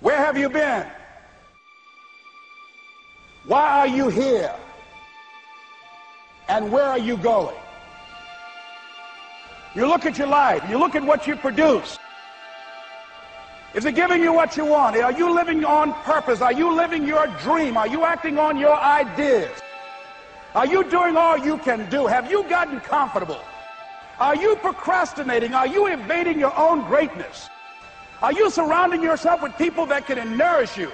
Where have you been? Why are you here? And where are you going? You look at your life, you look at what you produce. Is it giving you what you want? Are you living on purpose? Are you living your dream? Are you acting on your ideas? Are you doing all you can do? Have you gotten comfortable? Are you procrastinating? Are you evading your own greatness? Are you surrounding yourself with people that can nourish you?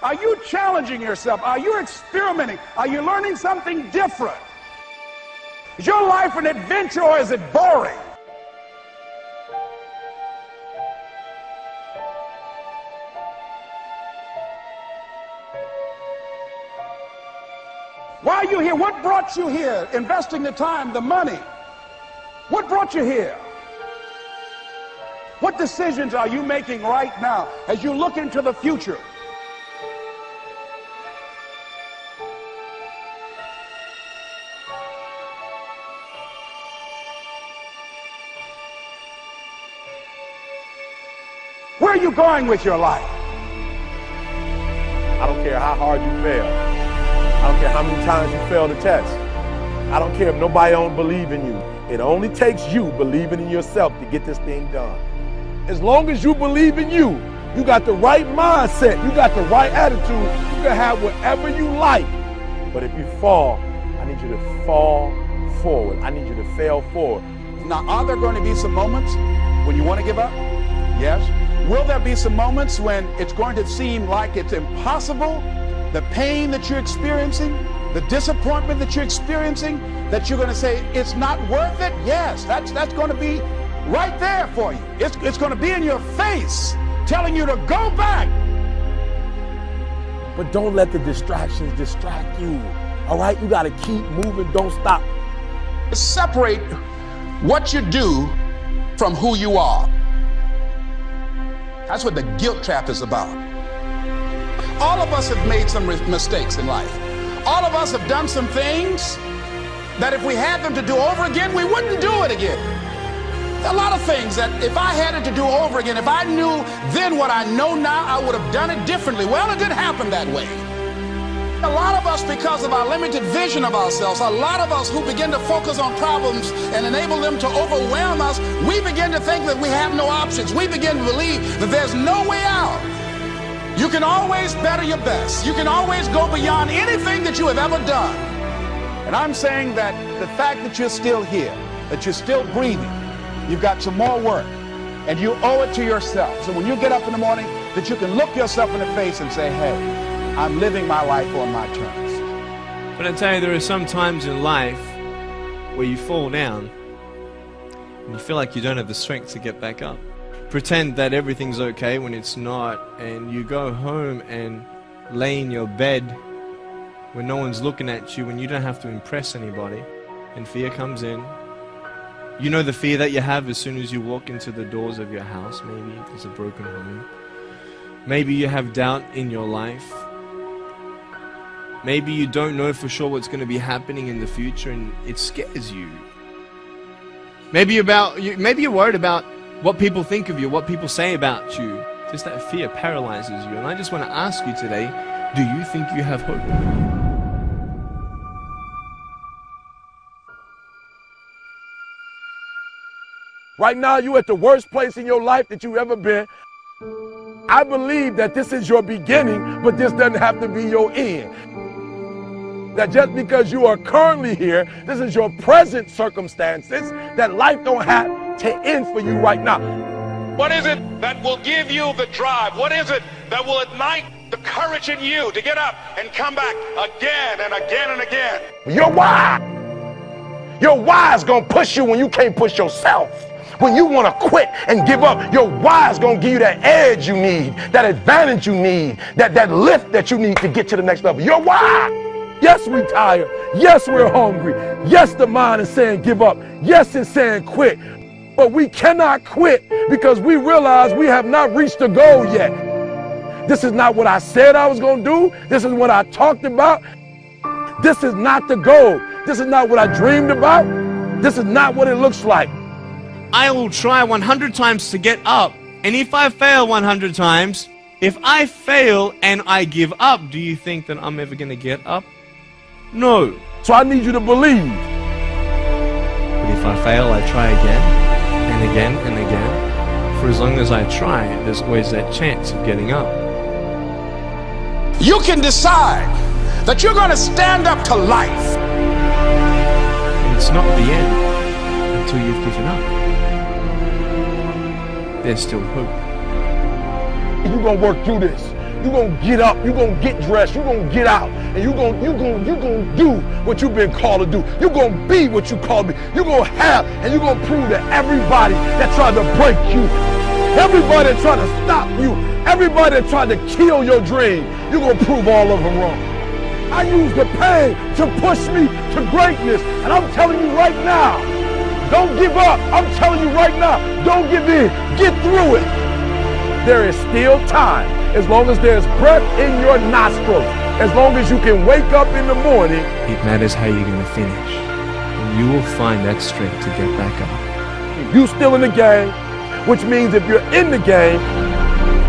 Are you challenging yourself? Are you experimenting? Are you learning something different? Is your life an adventure or is it boring? Why are you here? What brought you here? Investing the time, the money. What brought you here? What decisions are you making right now as you look into the future? Where are you going with your life? I don't care how hard you fail. I don't care how many times you fail the test. I don't care if nobody don't believe in you. It only takes you believing in yourself to get this thing done. As long as you believe in you, you got the right mindset, you got the right attitude, you can have whatever you like. But if you fall, I need you to fall forward. I need you to fail forward. Now, are there going to be some moments when you want to give up? Yes. Will there be some moments when it's going to seem like it's impossible? The pain that you're experiencing, the disappointment that you're experiencing, that you're going to say, it's not worth it? Yes, that's going to be right there for you. It's going to be in your face, telling you to go back. But don't let the distractions distract you. All right? You got to keep moving. Don't stop. Separate what you do from who you are. That's what the guilt trap is about. All of us have made some mistakes in life. All of us have done some things that if we had them to do over again, we wouldn't do it again. There are a lot of things that if I had it to do over again, if I knew then what I know now, I would have done it differently. Well, it didn't happen that way. A lot of us, because of our limited vision of ourselves, a lot of us who begin to focus on problems and enable them to overwhelm us, we begin to think that we have no options. We begin to believe that there's no way out. You can always better your best. You can always go beyond anything that you have ever done. And I'm saying that the fact that you're still here, that you're still breathing, you've got some more work, and you owe it to yourself. So when you get up in the morning, that you can look yourself in the face and say, hey, I'm living my life on my terms. But I tell you, there are some times in life where you fall down and you feel like you don't have the strength to get back up. Pretend that everything's okay when it's not, and you go home and lay in your bed when no one's looking at you, when you don't have to impress anybody, and fear comes in. You know the fear that you have as soon as you walk into the doors of your house. Maybe there's a broken home. Maybe you have doubt in your life. Maybe you don't know for sure what's going to be happening in the future and it scares you. Maybe you're worried about what people think of you, what people say about you. Just that fear paralyzes you. And I just want to ask you today, do you think you have hope? Right now, you're at the worst place in your life that you've ever been. I believe that this is your beginning, but this doesn't have to be your end. That just because you are currently here, this is your present circumstances, that life don't have to end for you right now. What is it that will give you the drive? What is it that will ignite the courage in you to get up and come back again and again and again? Your why. Your why is going to push you when you can't push yourself. When you want to quit and give up, your why is going to give you that edge you need, that advantage you need, that lift that you need to get to the next level. Your why. Yes, we're tired. Yes, we're hungry. Yes, the mind is saying give up. Yes, it's saying quit. But we cannot quit because we realize we have not reached the goal yet. This is not what I said I was going to do. This is what I talked about. This is not the goal. This is not what I dreamed about. This is not what it looks like. I will try 100 times to get up. And if I fail 100 times, If I fail and I give up, do you think that I'm ever going to get up? No. So I need you to believe. But if I fail, I try again and again and again. For as long as I try, there's always that chance of getting up. You can decide that you're going to stand up to life. And it's not the end until you've given up. There's still hope. You're going to work through this. You're going to get up. You're going to get dressed. You're going to get out. And you're going to do what you've been called to do. You're going to be what you called to be. You're going to have, and you're going to prove to everybody that tried to break you, everybody that tried to stop you, everybody that tried to kill your dream, you're going to prove all of them wrong. I use the pain to push me to greatness. And I'm telling you right now, don't give up. I'm telling you right now, don't give in. Get through it. There is still time. As long as there's breath in your nostrils, as long as you can wake up in the morning. It matters how you're going to finish. And you will find that strength to get back up. You still in the game, which means if you're in the game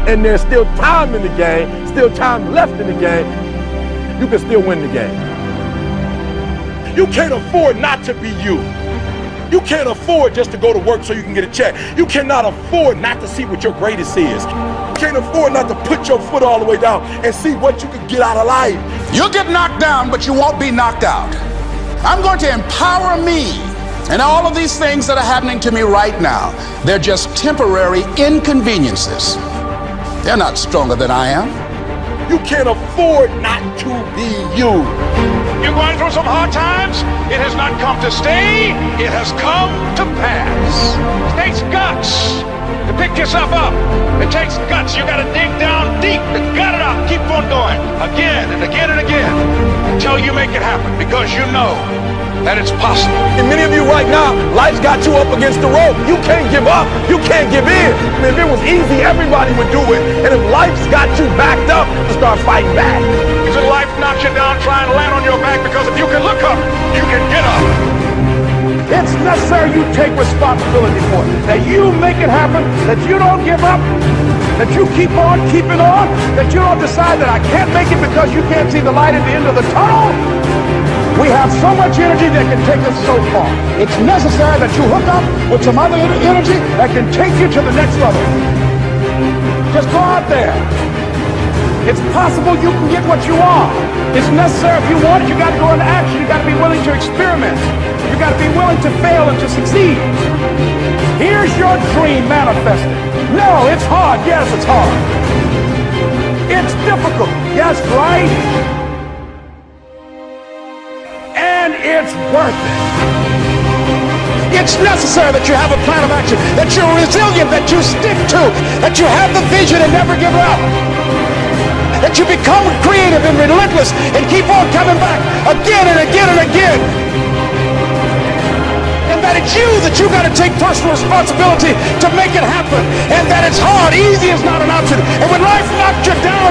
and there's still time in the game, still time left in the game, you can still win the game. You can't afford not to be you. You can't afford just to go to work so you can get a check. You cannot afford not to see what your greatest is. You can't afford not to put your foot all the way down and see what you can get out of life. You'll get knocked down, but you won't be knocked out. I'm going to empower me. And all of these things that are happening to me right now, they're just temporary inconveniences. They're not stronger than I am. You can't afford not to be you. You're going through some hard times? It has not come to stay. It has come to pass. It takes guts to pick yourself up. It takes guts. You got to dig down deep to gut it up. Keep on going again and again and again until you make it happen, because you know that it's possible. And many of you right now, life's got you up against the rope. You can't give up. You can't give in. I mean, if it was easy, everybody would do it. And if life's got you backed up, you start fighting back. If life knocks you down, try and land on your back, because if you can look up, you can get up. It's necessary you take responsibility for it. That you make it happen, that you don't give up, that you keep on keeping on, that you don't decide that I can't make it because you can't see the light at the end of the tunnel. We have so much energy that can take us so far. It's necessary that you hook up with some other energy that can take you to the next level. Just go out there. It's possible you can get what you want. It's necessary. If you want it, you got to go into action. You got to be willing to experiment. You got to be willing to fail and to succeed. Here's your dream manifested. No, it's hard. Yes, it's hard. It's difficult. Yes, right? And it's worth it. It's necessary that you have a plan of action, that you're resilient, that you stick to, that you have the vision and never give up, that you become creative and relentless and keep on coming back again and again and again. And that it's you got to take personal responsibility to make it happen, and that it's hard. Easy is not an option. And when life knocks you down,